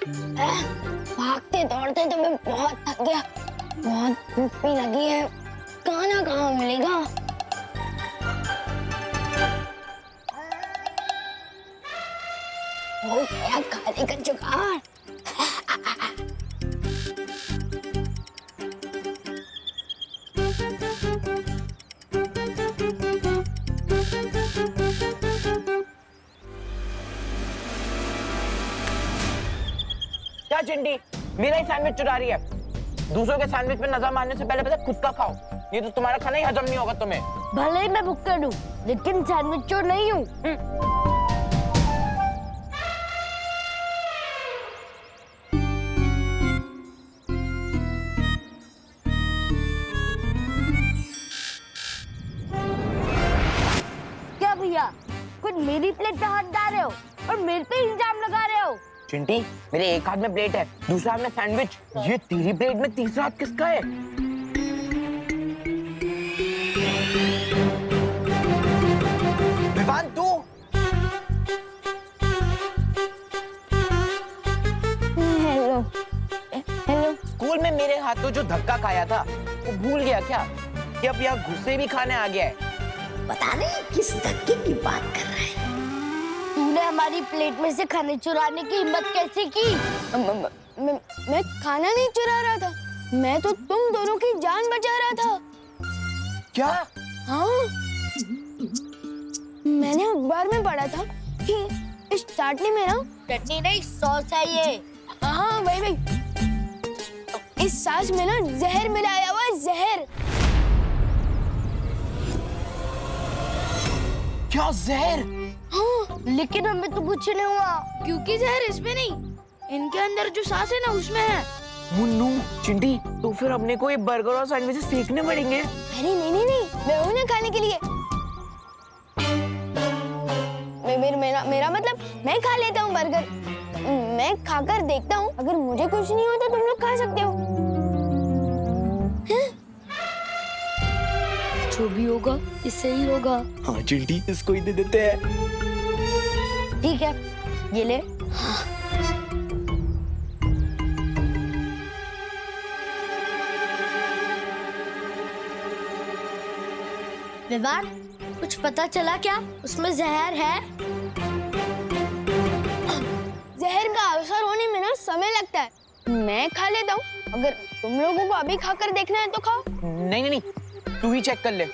भागते दौड़ते तो मैं बहुत थक गया, बहुत भूख भी लगी है। खाना कहाँ मिलेगा? हो गया खाने का जुगाड़। क्या चिंटी, मेरा ही सैंडविच चुरा रही है? दूसरों के सैंडविच पे नजर मारने से पहले खुद का खाओ, ये तो तुम्हारा खाना ही हजम नहीं होगा तुम्हें। भले ही मैं भुक्कड़ हूँ, लेकिन सैंडविच चोर नहीं हूँ। क्या भैया, कुछ मेरी प्लेट पे हाथ डाल रहे हो और मेरे पे इल्जाम लगा रहे हो? चिंटी, मेरे एक हाथ में प्लेट है, दूसरे हाथ में सैंडविच। ये तेरी प्लेट में तीसरा हाथ किसका है? विवान, तू? Hello hello. स्कूल में मेरे हाथों जो धक्का खाया था वो भूल गया क्या कि अब यहाँ गुस्से भी खाने आ गया है? पता नहीं किस धक्के की बात कर रहा है। तूने हमारी प्लेट में से खाने चुराने की हिम्मत कैसे की? मैं खाना नहीं चुरा रहा था, मैं तो तुम दोनों की जान बचा रहा था। क्या? हाँ, मैंने अखबार में पढ़ा था कि इस चाटनी में ना चटनी नहीं सॉस है ये। हाँ वही वही। इस सॉस में ना जहर मिलाया हुआ है, जहर। क्या जहर? हाँ, लेकिन हमें तो कुछ नहीं हुआ क्योंकि जहर इसमें नहीं, इनके अंदर जो सांस है ना उसमें है। मुन्नू, चिंटी, तो फिर अपने को ये बर्गर और सैंडविचेस फेंकने पड़ेंगे। अरे नहीं नहीं नहीं, मैं हूँ ना खाने के लिए। मेरा मतलब मैं खा लेता हूँ बर्गर। मैं खाकर देखता हूँ, अगर मुझे कुछ नहीं होता तुम लोग खा सकते हो। जो भी होगा इससे ही होगा। हाँ चिंटी, इसको ही दे देते हैं। ठीक है, ये ले। विवान, कुछ पता चला क्या उसमें जहर है? जहर का असर होने में ना समय लगता है। मैं खा लेता हूँ, अगर तुम लोगों को अभी खाकर देखना है तो खाओ। नहीं नहीं नहीं, तू ही चेक कर ले।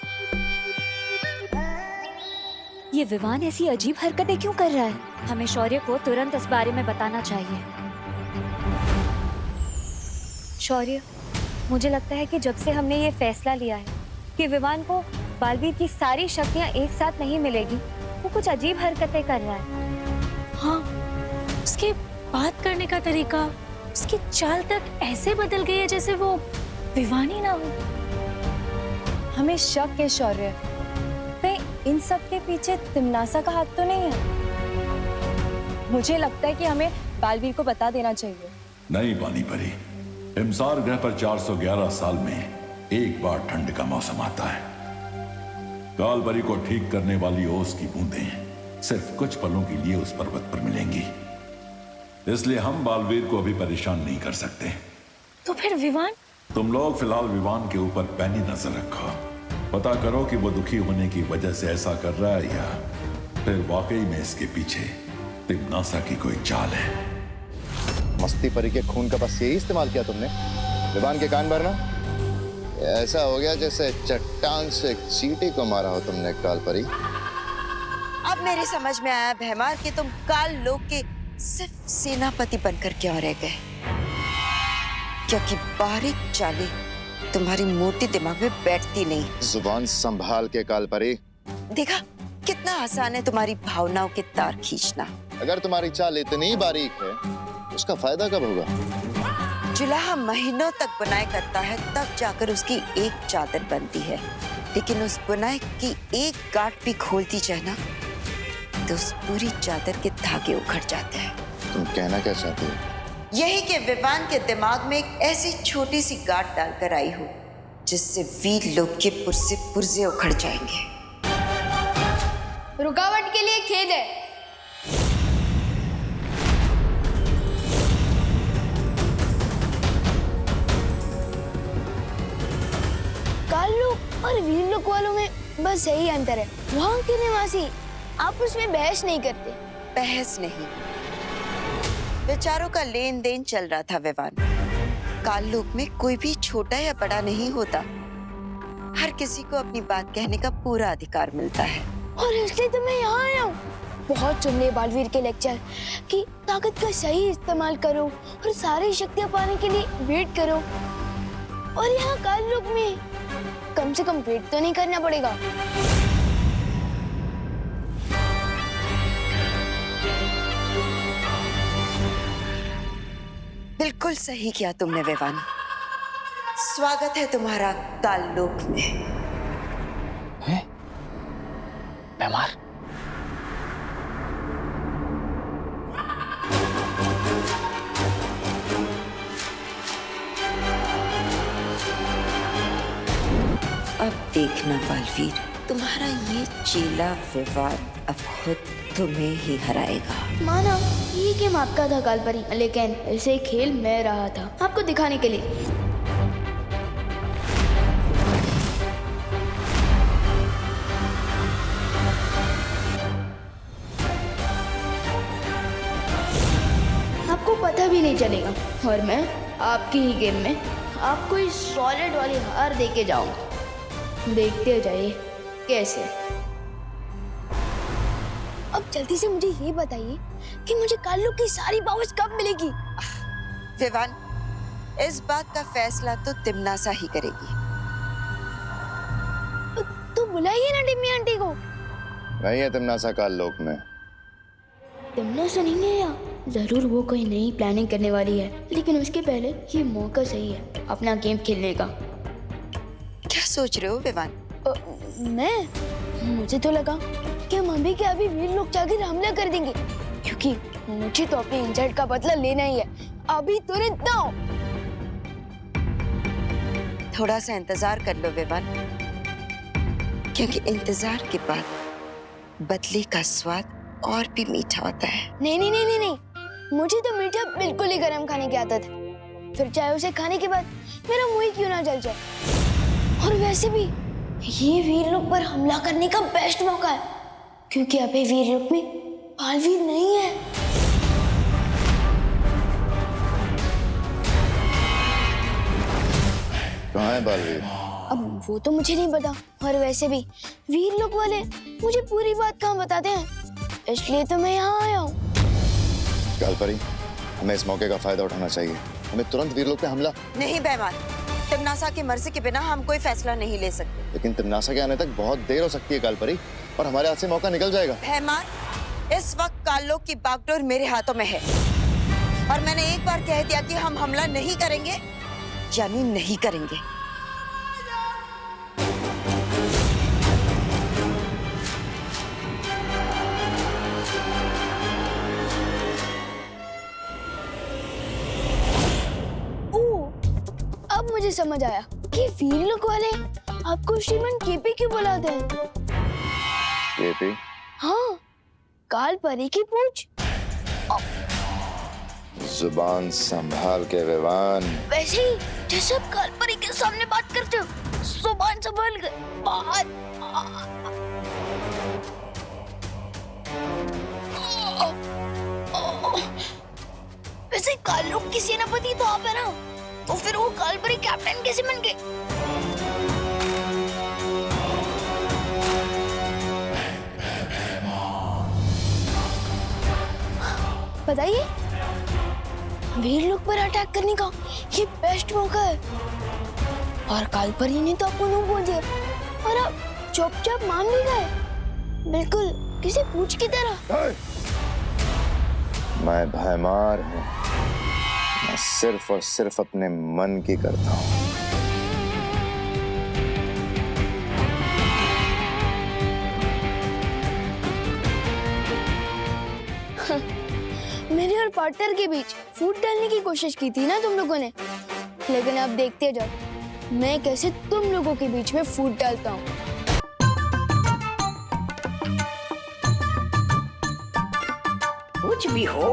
ये विवान ऐसी अजीब हरकतें क्यों कर रहा है? हमें शौर्य को तुरंत इस बारे में बताना चाहिए। शौर्य, मुझे लगता है कि जब से हमने ये फैसला लिया है कि विवान को बालवीर की सारी शक्तियां एक साथ नहीं मिलेगी, वो कुछ अजीब हरकतें कर रहा है। हाँ, उसके बात करने का तरीका, उसकी चाल तक ऐसे बदल गई है जैसे वो विवान ही ना हो। हमें शक है शौर्य, कहीं इन सब के पीछे तिमनासा का हाथ तो नहीं है? मुझे लगता है कि हमें बालवीर को बता देना चाहिए। नहीं बानी परी, हिमसार ग्रह पर 411 साल में एक बार ठंड का मौसम आता है। कालबरी को ठीक करने वाली ओस की बूंदें सिर्फ कुछ पलों के लिए उस पर्वत पर मिलेंगी, इसलिए हम बालवीर को अभी परेशान नहीं कर सकते। तो फिर विवान? तुम लोग फिलहाल विवान के ऊपर पैनी नजर रखो, पता करो कि वो दुखी होने की वजह से ऐसा कर रहा है या फिर वाकई में इसके पीछे तिमनासा की कोई चाल है। मस्ती परी के खून का बस यही इस्तेमाल किया तुमने, विवान के कान भरना। ऐसा हो गया जैसे चट्टान से चींटी को मारा हो तुमने काल परी। अब मेरी समझ में आया भैमार कि तुम काल लोक के सिर्फ सेनापति बनकर क्यों रह गए, क्योंकि बारीक चालें तुम्हारी मोटी दिमाग में बैठती नहीं। जुबान संभाल के काल परी। देखा कितना आसान है तुम्हारी भावनाओं के तार खींचना। अगर तुम्हारी चाल इतनी बारीक है, उसका फायदा कब होगा? जुलाहा महीनों तक बुनाई करता है, तब जाकर उसकी एक चादर बनती है। लेकिन उस बुनाई की एक गांठ भी खोलती जाए ना, तो उस पूरी चादर के धागे उखड़ जाते हैं। तुम कहना क्या चाहती हो? यही के विवान के दिमाग में एक ऐसी छोटी सी गांठ डालकर आई हो, जिससे वीर लोग के पुर्जे पुर्जे उखड़ जाएंगे। रुकावट के लिए खेद है। बस यही अंतर है, वहाँ के निवासी आपस में बहस नहीं करते। बहस नहीं, बेचारों का लेन देन चल रहा था विवान। काललोक में कोई भी छोटा या बड़ा नहीं होता, हर किसी को अपनी बात कहने का पूरा अधिकार मिलता है। और इसलिए तो मैं यहाँ आया हूँ। बहुत सुन लिए बालवीर के लेक्चर कि ताकत का सही इस्तेमाल करो और सारी शक्तियाँ पाने के लिए वेट करो, और यहाँ काललोक में कम से कम वेट तो नहीं करना पड़ेगा। बिल्कुल सही किया तुमने विवान। स्वागत है तुम्हारा काललोक में। हैं? भैमार? अब देखना बालवीर, तुम्हारा ये चेला विवान अब खुद तुम्हें ही हराएगा। माना ये गेम आपका था कालपरी, लेकिन इसे खेल मैं रहा था आपको दिखाने के लिए। आपको पता भी नहीं चलेगा, और मैं आपकी ही गेम में आपको इस सॉलिड वाली हार दे के जाऊंगा। देखते जाइए कैसे। अब जल्दी से मुझे ये बताइए कि मुझे काललोक की सारी पावर्स कब मिलेगी? विवान, इस बात का फैसला तो तिमनासा ही करेगी। तो बुलाइए ना टिम्मी आंटी को। नहीं है तिमनासा काललोक में। तिमनासा नहीं है या जरूर वो कोई नई प्लानिंग करने वाली है, लेकिन उसके पहले ये मौका सही है अपना गेम खेलने का। क्या सोच रहे हो विवान? मुझे तो लगा कि हम अभी के अभी वीर लोग जाकर हमला कर देंगे, क्योंकि मुझे तो अपने इंसल्ट का बदला लेना ही है, अभी तुरंत ना। थोड़ा सा इंतजार कर लो विवान, क्योंकि इंतजार के बाद बदले का स्वाद और भी मीठा होता है। नहीं, मुझे तो मीठा बिल्कुल ही गरम खाने की आदत है, फिर चाहे उसे खाने के बाद मेरा मुंह ही क्यों ना जल जाए। और वैसे भी ये वीर लोग पर हमला करने का बेस्ट मौका है, क्योंकि अभी वीर लोग में बालवीर नहीं है। कहाँ है बालवीर? अब वो तो मुझे नहीं पता, और वैसे भी वीर लोग वाले मुझे पूरी बात कहाँ बताते हैं, इसलिए तो मैं यहाँ आया हूँ। कालपरी, हमें इस मौके का फायदा उठाना चाहिए। हमें तुरंत वीरलोक पे हमला। नहीं बेईमान, तिमनासा की मर्जी के बिना हम कोई फैसला नहीं ले सकते। लेकिन तिमनासा के आने तक बहुत देर हो सकती है कालपरी, और हमारे हाथ से मौका निकल जाएगा। बेईमान, इस वक्त काललोक की बागडोर मेरे हाथों में है, और मैंने एक बार कह दिया कि हम हमला नहीं करेंगे, यानी नहीं करेंगे। अब मुझे समझ आया कि वीर लोग वाले आपको श्रीमान केपी क्यों बुलाते हैं। केपी? हाँ, कालपरी की पूछ। जुबान संभाल के विवान। वैसे ही जैसे आप कालपरी के सामने बात करते हो, जुबान संभाल के बात। वैसे काललोक की सेनापति तो आप है ना, तो फिर वो कालपरी कैप्टन कैसे बन गए? बताइए, वीर लोग पर अटैक करने का ये बेस्ट मौका है, और कालपरी ने तो आपको नो बोल दिया, और आप चुपचाप मान भी गए, बिल्कुल किसी पूछ की तरह। मैं भयमार हूँ, मैं सिर्फ और सिर्फ अपने मन की करता हूँ। मेरे और पार्टनर के बीच फूट डालने की कोशिश की थी ना तुम लोगों ने, लेकिन अब देखते जाओ मैं कैसे तुम लोगों के बीच में फूट डालता हूँ। कुछ भी हो,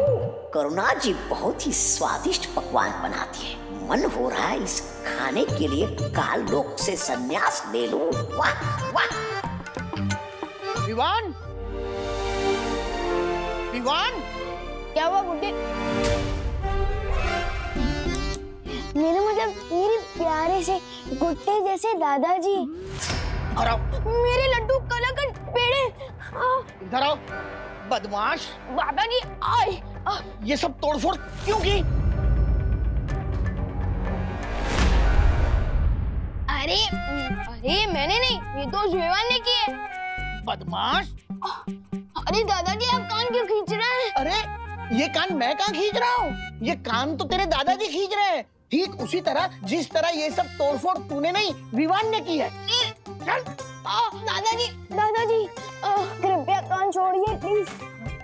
करुणा जी बहुत ही स्वादिष्ट पकवान बनाती है। मन हो रहा है इस खाने के लिए काललोक से संन्यास ले लूं। वाह वाह। विवान, विवान, क्या हुआ बुड्ढे? मेरे मतलब मेरे प्यारे से गुट्टे जैसे दादाजी। इधर आओ, मेरे लड्डू कलाकंद पेड़े। इधर आओ, बदमाश। दादाजी आए। ये सब तोड़फोड़ क्यों की? अरे अरे मैंने नहीं, ये तो विवान ने की है। बदमाश। अरे दादाजी आप कान क्यों खींच रहे हैं? अरे ये कान मैं कहाँ खींच रहा हूँ? ये कान तो तेरे दादाजी खींच रहे हैं, ठीक उसी तरह जिस तरह ये सब तोड़फोड़ तूने नहीं, विवान ने की है। चल। दादाजी दादाजी कृपया कान छोड़िए प्लीज।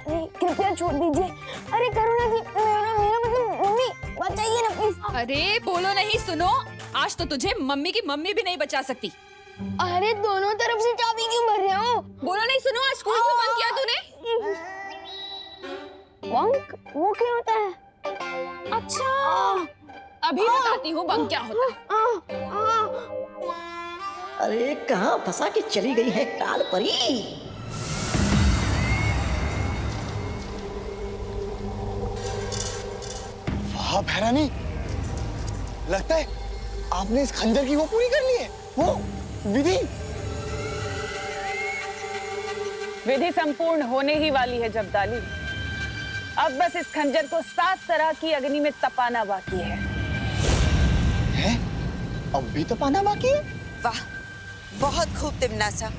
अरे कृपया छोड़ दीजिए। अरे करुणा जी, मेरा मेरा मतलब मम्मी बताइए ना प्लीज। अरे बोलो नहीं, सुनो, आज तो तुझे मम्मी की मम्मी भी नहीं बचा सकती। अरे दोनों तरफ से चाबी क्यों भर रहे हो? बोलो नहीं, सुनो, आज स्कूल क्यों बंद किया तूने? बंक वो क्या होता है? अच्छा, अभी बताती हूँ बंक क्या होता है। अरे कहाँ फंसा के चली गई है काल परी? वाह भैरानी, लगता है आपने इस खंजर की वो पूरी कर ली है, वो विधि। विधि संपूर्ण होने ही वाली है जब्दाली। अब बस इस खंजर को 7 तरह की अग्नि में तपाना बाकी है। हैं? अब भी तपाना बाकी है? वाह, बहुत खूब तिमनासा।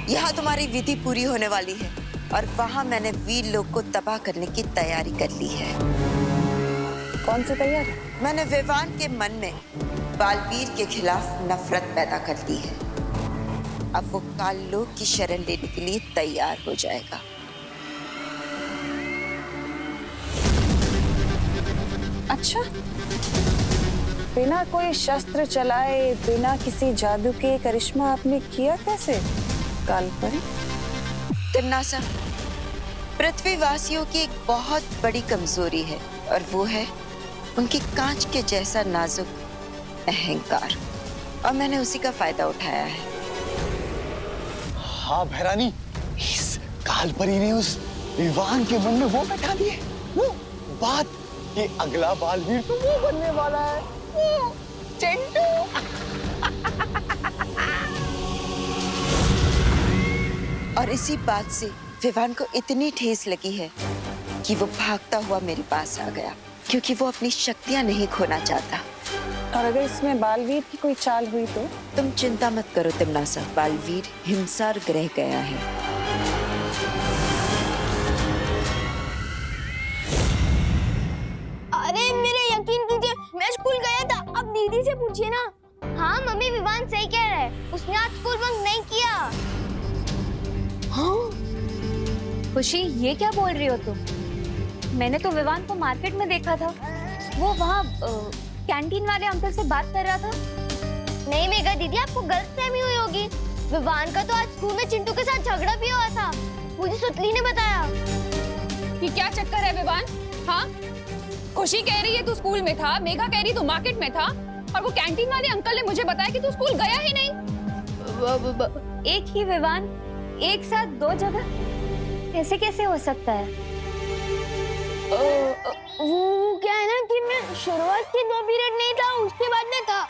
यहाँ तुम्हारी विधि पूरी होने वाली है और वहाँ मैंने वीर लोग को तबाह करने की तैयारी कर ली है। कौन सी तैयारी? मैंने विवान के मन में बालवीर के खिलाफ नफरत पैदा कर दी है। अब वो काल लोक की शरण लेने के लिए तैयार हो जाएगा। अच्छा, बिना कोई शस्त्र चलाए, बिना किसी जादू के करिश्मा आपने किया कैसे काल परी? तिमनासा, पृथ्वीवासियों की एक बहुत बड़ी कमजोरी है और वो है उनकी कांच के जैसा नाजुक अहंकार, और मैंने उसी का फायदा उठाया है। हाँ भैरानी, इस काल परी ने उस विवान के मन में वो बैठा दिए, वो बात कि अगला बालवीर तो वो बनने वाला है, वो चिंटू। और इसी बात से विवान को इतनी ठेस लगी है कि वो भागता हुआ मेरे पास आ गया, क्योंकि वो अपनी शक्तियां नहीं खोना चाहता। और अगर इसमें बालवीर की कोई चाल हुई तो? तुम चिंता मत करो तिमनासा, बालवीर हिमसार ग्रह गया है। अरे मेरे यकीन कीजिए, मैं स्कूल गया था। अब दीदी से पूछिए ना। हाँ मम्मी, विवान सही कह रहा है, उसने आज स्कूल बंक नहीं किया। हाँ? खुशी, ये क्या बोल रही हो तुम? मैंने तो विवान को मार्केट में देखा था, वो वहाँ कैंटीन वाले अंकल से बात कर रहा था। नहीं मेघा दीदी, आपको गलतफहमी हुई होगी। विवान का तो आज स्कूल में चिंटू के साथ झगड़ा भी हुआ था, मुझे सुतली ने बताया। कि क्या चक्कर है विवान? हाँ, खुशी कह रही है तू स्कूल में था, मेघा कह रही तू मार्केट में था, और वो कैंटीन वाले अंकल ने मुझे बताया कि तू स्कूल गया ही नहीं। एक ही विवान एक साथ 2 जगह, ऐसे कैसे हो सकता है? वो क्या है ना कि मैं शुरुआत के 2 पीरियड नहीं था, उसके बाद में था।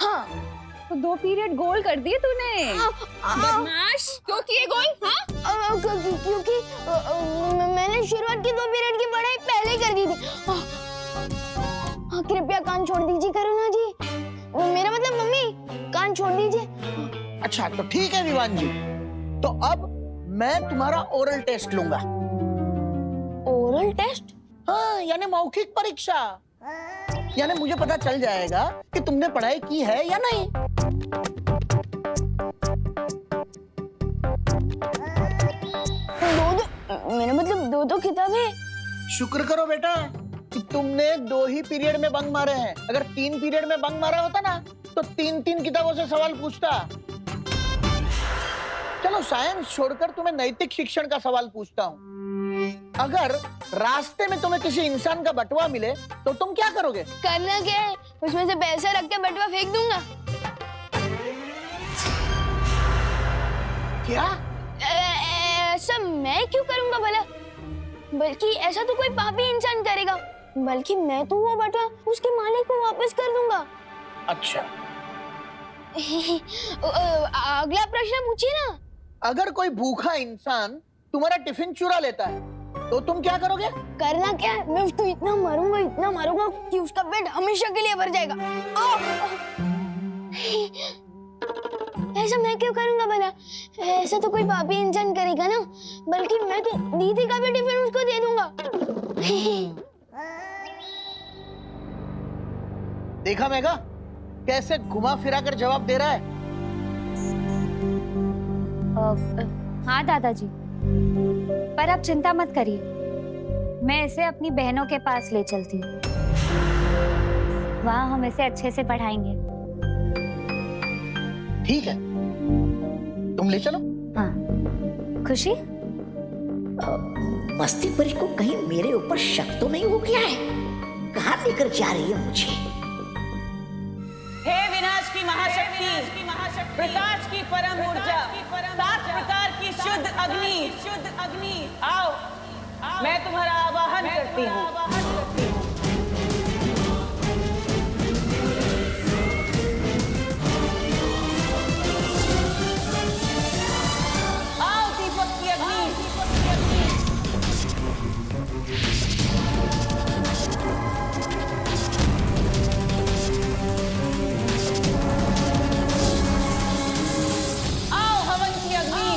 हाँ, तो 2 पीरियड गोल कर दिए तूने। बदमाश, क्यों किए गोल? हाँ, क्योंकि मैंने शुरुआत के 2 पीरियड की पढ़ाई पहले कर दी थी। कृपया कान छोड़ दीजिए करुणा जी, मेरा मतलब मम्मी, कान छोड़ दीजिए। अच्छा तो ठीक है विवान जी, तो अब मैं तुम्हारा ओरल टेस्ट लूंगा। Oral test? हाँ, यानी मौखिक परीक्षा। यानी मुझे पता चल जाएगा कि तुमने पढ़ाई की है या नहीं। मेरा मतलब 2 किताबें। शुक्र करो बेटा कि तुमने 2 ही पीरियड में बंक मारे हैं। अगर 3 पीरियड में बंक मारा होता ना तो 3-3 किताबों से सवाल पूछता। चलो साइंस छोड़कर तुम्हें नैतिक शिक्षण का सवाल पूछता हूँ। अगर रास्ते में तुम्हें किसी इंसान का बटुआ मिले तो तुम क्या करोगे? करना क्या है, उसमें से पैसे रख के बटुआ फेंक दूंगा। क्या? ऐसा मैं क्यों करूंगा भला? बल्कि ऐसा तो कोई पापी इंसान करेगा। बल्कि मैं तो वो बटुआ उसके मालिक को वापस कर दूंगा। अच्छा, अगला प्रश्न पूछिए ना। अगर कोई भूखा इंसान तुम्हारा टिफिन चुरा लेता है तो तुम क्या करोगे? करना क्या है, मैं उसको इतना मारूंगा कि उसका पेट हमेशा के लिए भर जाएगा। ऐसा मैं क्यों करूंगा भला? ऐसा तो कोई पापी इंसान करेगा ना। बल्कि मैं तो दीदी का भी टिफिन उसको दे दूंगा। देखा मेघा, कैसे घुमा फिरा कर जवाब दे रहा है। हाँ दादाजी, पर आप चिंता मत करिए, मैं इसे अपनी बहनों के पास ले चलती हूँ। वहाँ हम इसे अच्छे से पढ़ाएंगे। ठीक है, तुम ले चलो। हाँ, खुशी? मस्ती परी को कहीं मेरे ऊपर शक तो नहीं हो गया है? कहाँ लेकर जा रही है मुझे? हे विनाश की महाशक्ति, प्रकाश की परम ऊर्जा, 7 प्रकार की शुद्ध अग्नि, आओ, मैं तुम्हारा आवाहन करती हूँ। आओ दीपक की अग्नि। आओ हवन की अग्नि।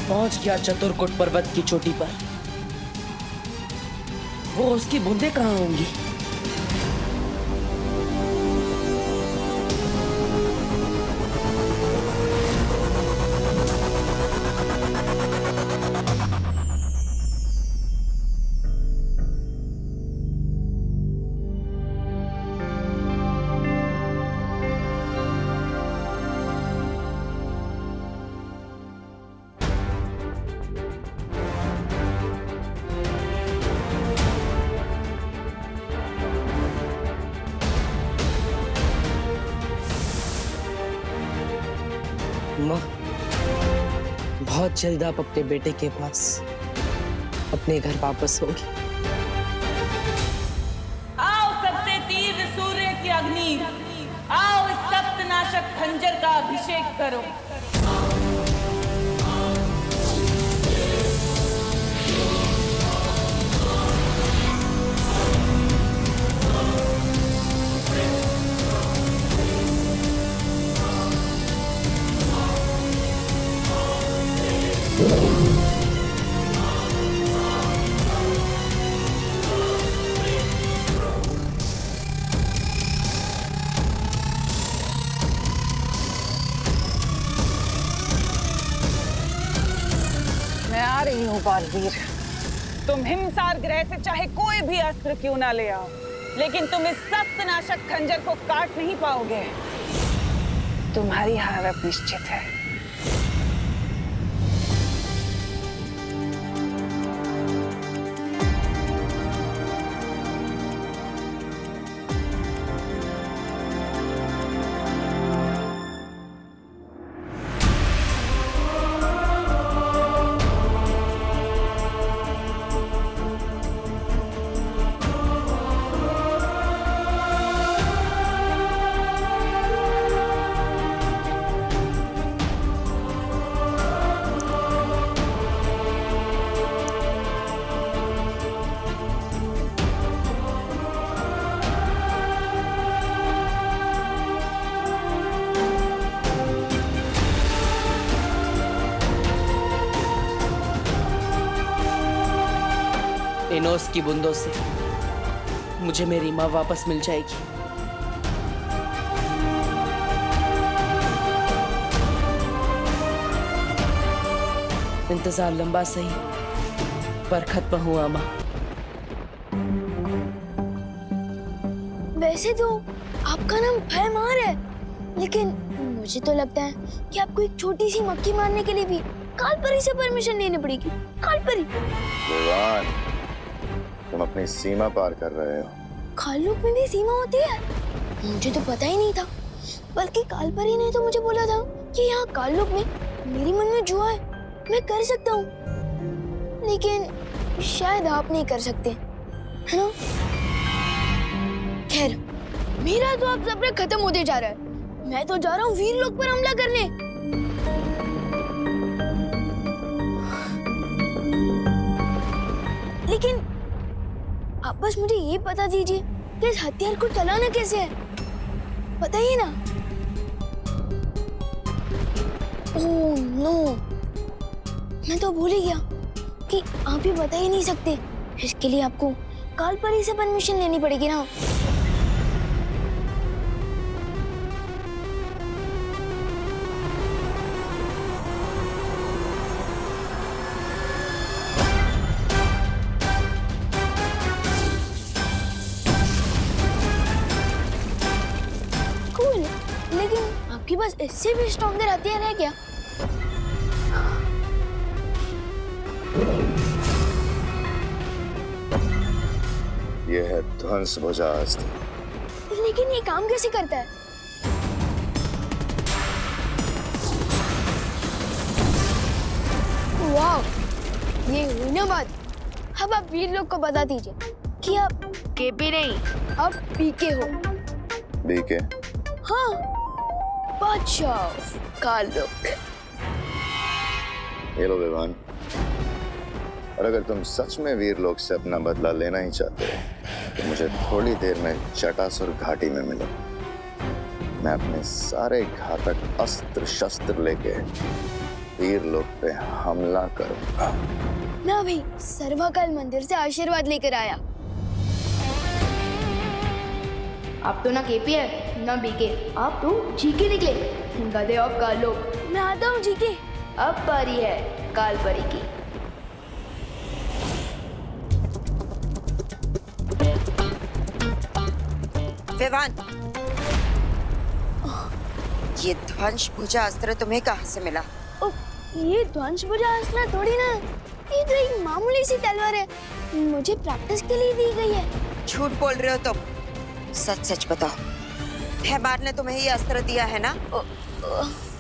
पहुंच गया चतुर्कुट पर्वत की चोटी पर। वो उसकी बूंदें कहाँ होंगी? माँ, बहुत जल्द आप अपने बेटे के पास अपने घर वापस होंगी। आओ सबसे तीव्र सूर्य की अग्नि, आओ इस सप्तनाशक खंजर का अभिषेक करो। मैं आ रही हूँ बालवीर। तुम हिमसार ग्रह से चाहे कोई भी अस्त्र क्यों ना ले आओ, लेकिन तुम इस सप्तनाशक खंजर को काट नहीं पाओगे। तुम्हारी हार अब निश्चित है। इन ओस की बूंदों से मुझे मेरी माँ वापस मिल जाएगी। इंतजार लंबा सही पर खत्म हुआ माँ। वैसे तो आपका नाम भयमार है, लेकिन मुझे तो लगता है कि आपको एक छोटी सी मक्खी मारने के लिए भी कालपरी से परमिशन लेनी पड़ेगी। कालपरी? विवान, तुम अपनी सीमा पार कर रहे हो। काललोक में भी सीमा होती है? मुझे तो पता ही नहीं था, बल्कि कालपरी ने तो मुझे बोला था कि यहाँ काललोक में मेरे मन में जुआ है, मैं कर सकता हूँ, लेकिन शायद आप नहीं कर सकते, है ना? खैर, मेरा तो अब सब्र खत्म होते जा रहा है। मैं तो जा रहा हूँ वीरलोक पर हमला करने। लेकिन आप बस मुझे ये बता दीजिए कि इस हथियार को चलाना कैसे है, बताइए ना। ओह नो, मैं तो भूल ही गया कि आप ही बता ही नहीं सकते। इसके लिए आपको कालपरी से परमिशन लेनी पड़ेगी ना। कूल, लेकिन आपके पास इससे भी स्ट्रॉन्गर हथियार है क्या? ये है ध्वंस भुजा अस्त्र। लेकिन ये काम कैसे करता है? वाह, ये हुई ना बात। अब आप वीरलोक को बता दीजिए कि आप केपी नहीं, आप पीके हो। बीके? हाँ, बादशाह काललोक। ये लो विवान, और अगर तुम सच में वीरलोक से अपना बदला लेना ही चाहते हो तो मुझे थोड़ी देर में जटासुर घाटी में मिलो। मैं अपने सारे घातक अस्त्र शस्त्र लेके वीरलोक पे हमला करूंगा। मैं अभी सर्वकाल मंदिर से आशीर्वाद लेकर आया। आप तो ना केपी है ना बीके, आप तो जीके निकले, गधे ऑफ काललोक। मैं आता हूँ जीके, अब बारी है कालपरी की। विवान, ये ध्वंस भुजा अस्त्र तुम्हें कहाँ से मिला? ये ध्वंस भुजा अस्त्र थोड़ी ना, ये तो एक मामूली सी तलवार है, मुझे प्रैक्टिस के लिए दी गई है। झूठ बोल रहे हो तुम, सच सच बताओ। भयमार ने तुम्हें ये अस्त्र दिया है ना?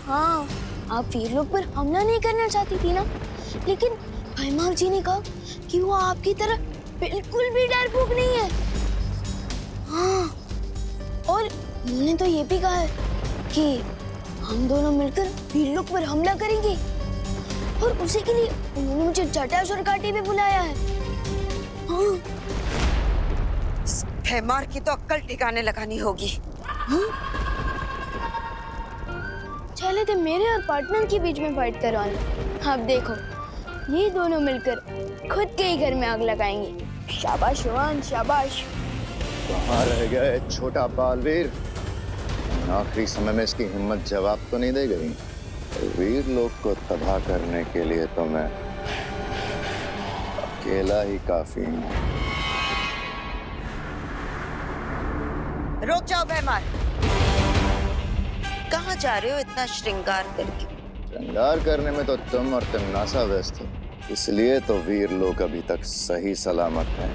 हाँ, आप वीरलोक पर हमला नहीं करना चाहती थी ना, लेकिन भयमार जी ने कहा कि वो आपकी तरह बिल्कुल भी डरपोक नहीं है। हाँ, और उन्होंने तो ये भी कहा है कि हम दोनों मिलकर वीरलोक पर हमला करेंगे, और उसी के लिए उन्होंने मुझे जटासुर घाटी में बुलाया है। हाँ। भयमार की तो अक्ल ठिकाने लगानी होगी। चले थे मेरे और पार्टनर के बीच में फाइट करवाने। अब देखो, ये दोनों मिलकर खुद के ही घर में आग लगाएंगे। शाबाश रोहन, शाबाश। कहाँ रह गया है छोटा बालवीर? आखिरी समय में इसकी हिम्मत जवाब तो नहीं दे गई। वीरलोक को तबाह करने के लिए तो मैं अकेला ही काफी हूँ। रुक जाओ भयमार, कहाँ जा रहे हो इतना श्रृंगार करके? श्रृंगार करने में तो तुम और तिमनासा व्यस्त हो, इसलिए तो वीरलोक अभी तक सही सलामत है,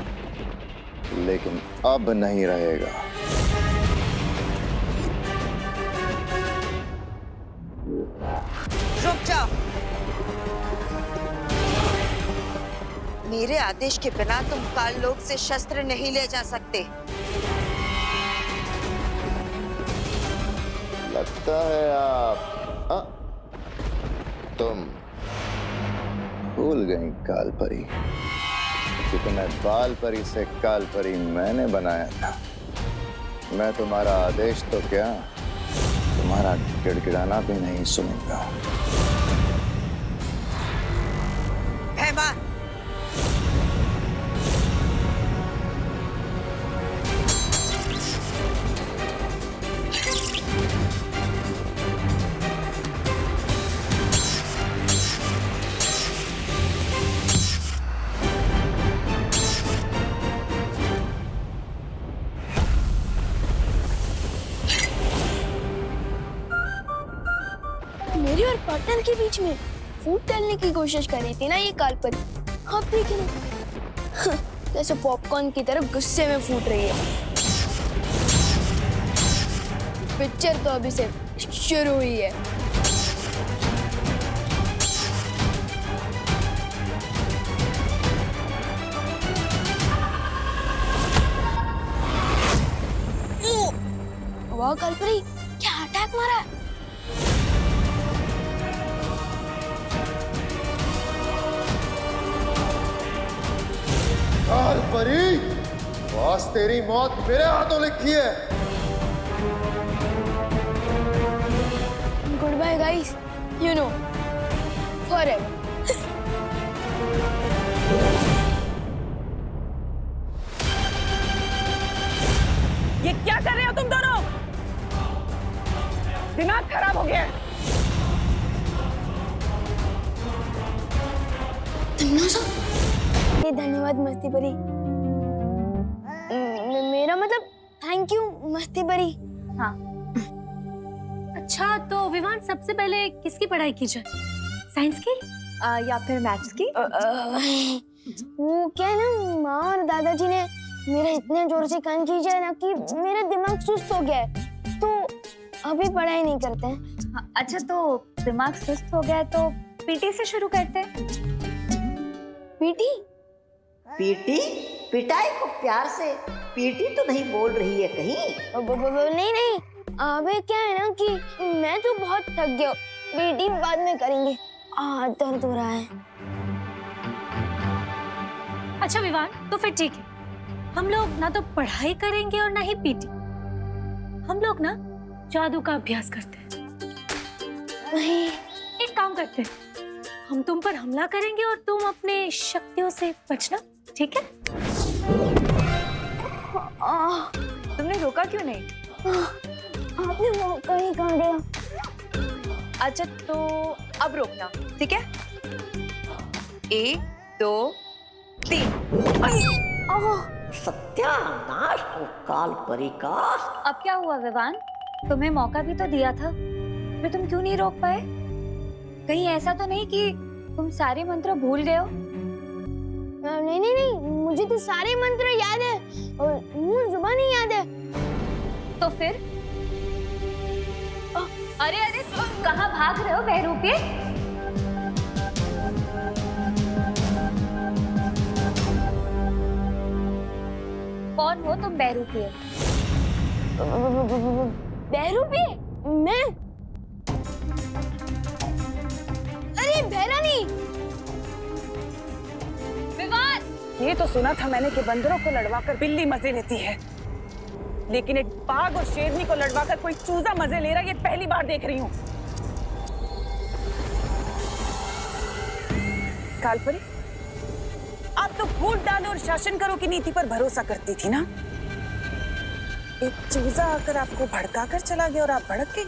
लेकिन अब नहीं रहेगा। रुक जाओ, मेरे आदेश के बिना तुम काललोक से शस्त्र नहीं ले जा सकते। लगता है आप तुम भूल गई कालपरी, कि तुम्हें बालपरी से कालपरी मैंने बनाया था। मैं तुम्हारा आदेश तो क्या, तुम्हारा गिड़गिड़ाना भी नहीं सुनूंगा। भयमार, पार्टनर के बीच में फूट डालने की कोशिश कर रही थी ना ये कालपरी। अब देखिए ना, जैसे पॉपकॉर्न की तरह गुस्से में फूट रही है। पिक्चर तो अभी से शुरू हुई है। वाह कालपरी, क्या अटैक मारा है। कालपरी, बॉस तेरी मौत मेरे हाथों लिखी है। Good bye guys, you know forever. ये क्या कर रहे हो तुम दोनों? दिमाग खराब हो गया है। ये धन्यवाद मस्ती परी। मेरा मतलब थैंक यू मस्ती परी। हाँ। अच्छा तो विवान सबसे पहले किसकी पढ़ाई की जाए? साइंस की या फिर मैथ्स की? वो क्या है ना, माँ और दादाजी ने मेरे इतने जोर से कान खींचा ना कि मेरा दिमाग सुस्त हो गया है, तो अभी पढ़ाई नहीं करते हैं। हाँ, अच्छा तो दिमाग सुस्त हो गया है तो पीटी से शुरू करते हैं। पीटी? पीटी? पिटाई को प्यार से पीटी तो नहीं बोल रही है कहीं? नहीं नहीं, अबे क्या है ना कि मैं तो बहुत थक गया, पीटी बाद में करेंगे, दर्द हो रहा है। अच्छा विवान, तो फिर ठीक है, हम लोग ना तो पढ़ाई करेंगे और ना ही पीटी। हम लोग ना जादू का अभ्यास करते हैं। नहीं, एक काम करते हैं, हम तुम पर हमला करेंगे और तुम अपने शक्तियों से बचना, ठीक है? तुमने रोका क्यों नहीं? आपने मौका ही कहाँ दिया? अच्छा तो अब रोकना, ठीक है? 1 2 3। सत्यानाश हो कालपरी का। अब क्या हुआ विवान? तुम्हें मौका भी तो दिया था, फिर तुम क्यों नहीं रोक पाए? कहीं ऐसा तो नहीं कि तुम सारे मंत्र भूल गए हो? नहीं नहीं नहीं, मुझे तो सारे मंत्र याद है और मुंह जुबान ही याद है। तो फिर? अरे अरे कहाँ भाग रहे हो बहरूपिये? कौन हो तुम बहरूपिये? बहरूपिये? मैं? अरे बहरा नहीं। विवान! ये तो सुना था मैंने कि बंदरों को लड़वाकर बिल्ली मजे लेती है, लेकिन एक बाघ और शेरनी को लड़वाकर कोई चूजा मजे ले रहा है, ये पहली बार देख रही हूँ। कालपरी, आप तो फूट डालो और शासन करो की नीति पर भरोसा करती थी ना। एक चूजा आकर आपको भड़काकर चला गया और आप भड़क गई।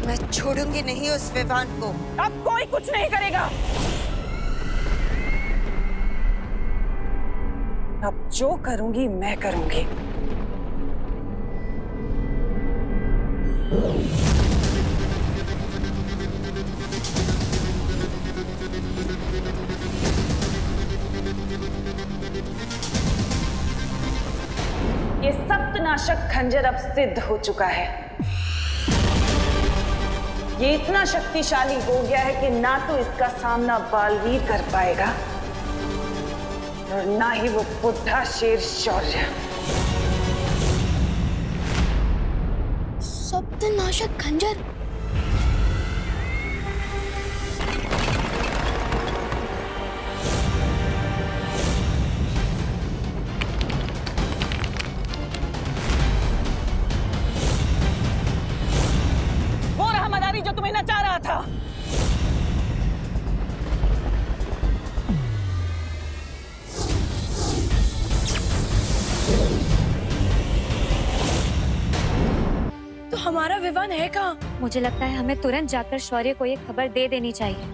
मैं छोड़ूंगी नहीं उस विवान को। अब कोई कुछ नहीं करेगा। अब जो करूंगी मैं करूंगी। ये सप्तनाशक खंजर अब सिद्ध हो चुका है। ये इतना शक्तिशाली हो गया है कि ना तो इसका सामना बालवीर कर पाएगा और ना ही वो बुढ़ा शेर शौर्य। सप्तनाशक खंजर? वो रहा मदारी जो तुम्हें नचा रहा था। तो हमारा विवान है कहाँ? मुझे लगता है हमें तुरंत जाकर शौर्य को ये खबर दे देनी चाहिए।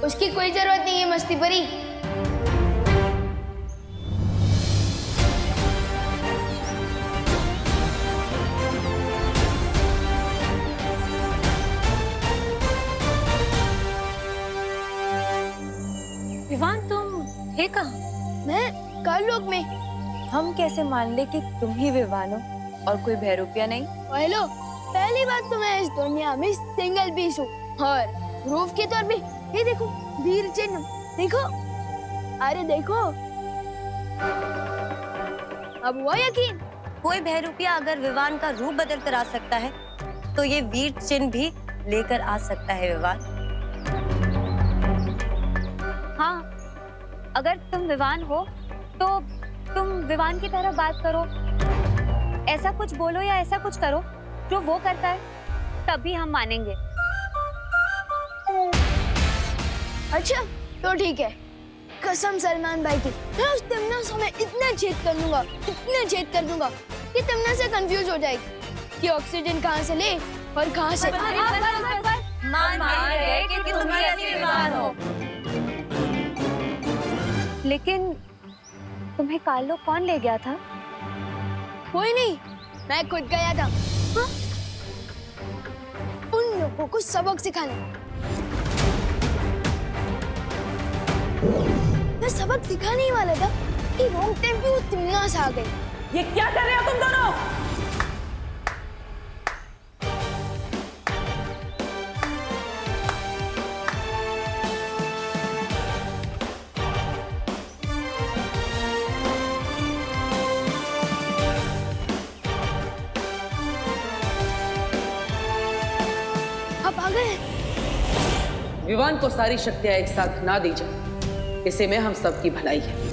उसकी कोई जरूरत नहीं है मस्ती परी। विवान तुम थे कहाँ? मैं काललोक में। हम कैसे मान ले कि तुम ही विवान हो और कोई बहरूपिया नहीं? हेलो, पहली बात तो मैं इस दुनिया में सिंगल पीस हूँ और प्रूफ के तौर पे ये देखो वीर चिन्ह, देखो, अरे देखो, अब हुआ यकीन? कोई बहरूपिया अगर विवान का रूप बदल कर आ सकता है तो ये वीर चिन्ह भी लेकर आ सकता है विवान। हाँ, अगर तुम विवान हो तो तुम विवान की तरह बात करो, ऐसा कुछ बोलो या ऐसा कुछ करो जो वो करता है, तभी हम मानेंगे। अच्छा तो ठीक है, कसम सलमान भाई की, मैं उस तमन्ना में इतना छेद कर दूंगा, इतना छेद कर दूंगा कि तमन्ना से कंफ्यूज हो जाएगी कि ऑक्सीजन कहाँ से ले और कहाँ से। मान गए कि तुम ही असली विवान हो। लेकिन तुम्हें काललोक कौन ले गया था? कोई नहीं, मैं खुद गया था। हाँ? उन लोगों को सबक सिखाने। मैं सबक सिखाने ही वाला था कि रॉन्ग टाइम पे वो तमन्ना से आ गई। ये क्या कर रहे हो तुम दोनों? आप आ गए? विवान को सारी शक्तियां एक साथ ना दी जाए, इसे में हम सबकी भलाई है।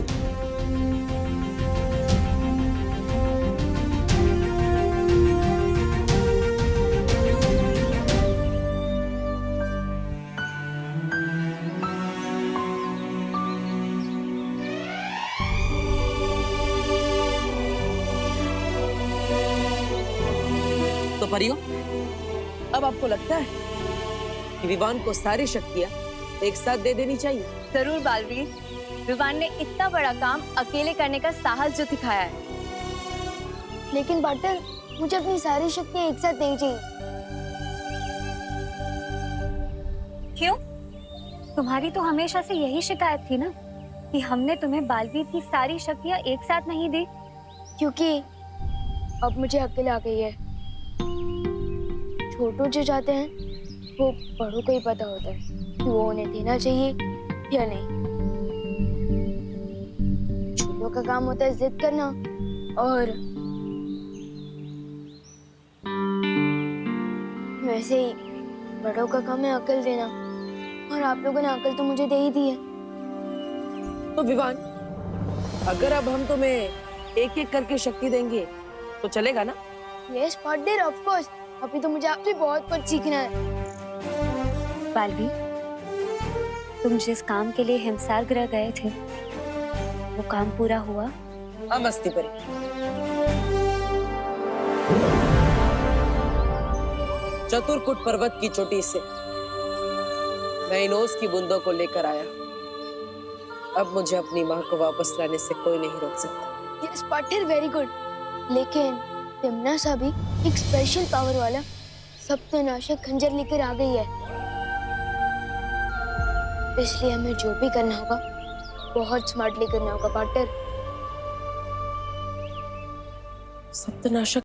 तो परियों, अब आपको लगता है कि विवान को सारी शक्तियां एक साथ दे देनी चाहिए? जरूर बालवीर, विवान ने इतना बड़ा काम अकेले करने का साहस जो दिखाया है। लेकिन पार्टनर, मुझे अपनी सारी शक्तियां एक साथ नहीं चाहिए। क्यों? तुम्हारी तो हमेशा से यही शिकायत थी ना कि हमने तुम्हें बालवीर की सारी शक्तियां एक साथ नहीं दी। क्योंकि अब मुझे अकेले आ गई है। छोटू जो चाहते हैं वो बड़ों को ही पता होता है कि वो उन्हें देना चाहिए या नहीं। छोटों का काम होता है जिद करना और वैसे ही बड़ों का काम है अकल देना, और आप लोगों ने अकल तो मुझे दे ही दी है। तो विवान, अगर अब हम तुम्हें एक एक करके शक्ति देंगे तो चलेगा ना? Yes partner, of course. अभी तो मुझे आपसे बहुत कुछ सीखना है। बालवीर, तुम जिस काम के लिए हिमसार ग्रह गए थे वो काम पूरा हुआ? हाँ मस्ती परी। चतुरकुट पर्वत की चोटी से मैं इन ओस की बूंदों को लेकर आया। अब मुझे अपनी माँ को वापस लाने से कोई नहीं रोक सकता। Yes partner, very good. लेकिन तमन्ना सा भी एक स्पेशल पावर वाला सप्तनाशक खंजर लेकर आ गई है, इसलिए हमें जो भी करना होगा बहुत स्मार्टली करना होगा पार्टनर। सप्तनाशक